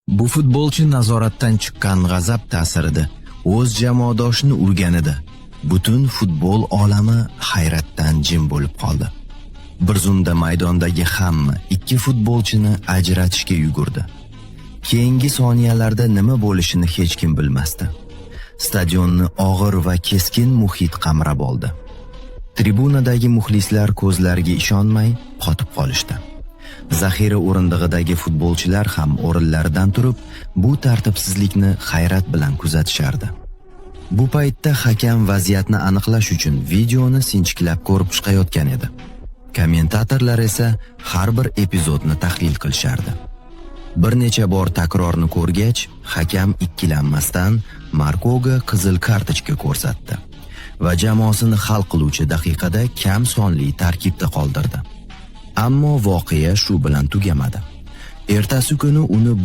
Bu futbolchi nazoratdan chiqqan g'azab ta'sirida o'z jamoadoshini urganida butun futbol olami hayratdan jim bo'lib qoldi. Bir zumda maydondagi hamma ikki futbolchini ajratishga yugurdi. Keyingi soniyalarda nima bo'lishini hech kim bilmasdi. Stadionni og'ir va keskin muhit qamrab oldi. Tribunadagi muxlislar ko'zlariga ishonmay qotib qolishdi. Zaxira o'rindig'idagi futbolchilar ham o'rinlaridan turib, bu tartibsizlikni hayrat bilan kuzatishardi. Bu paytda hakam vaziyatni aniqlash uchun videoni sinchiklab ko'rib chiqayotgan edi. Kommentatorlar esa har bir epizodni tahlil qilishardi. Bir necha bor takrorni ko'rgach, hakam ikkilanmasdan Markoga qizil kartochka ko'rsatdi va jamoasini hal qiluvchi daqiqada kam sonli tarkibda qoldirdi. Ammo voqea shu bilan tugamadi. Ertasi kuni uni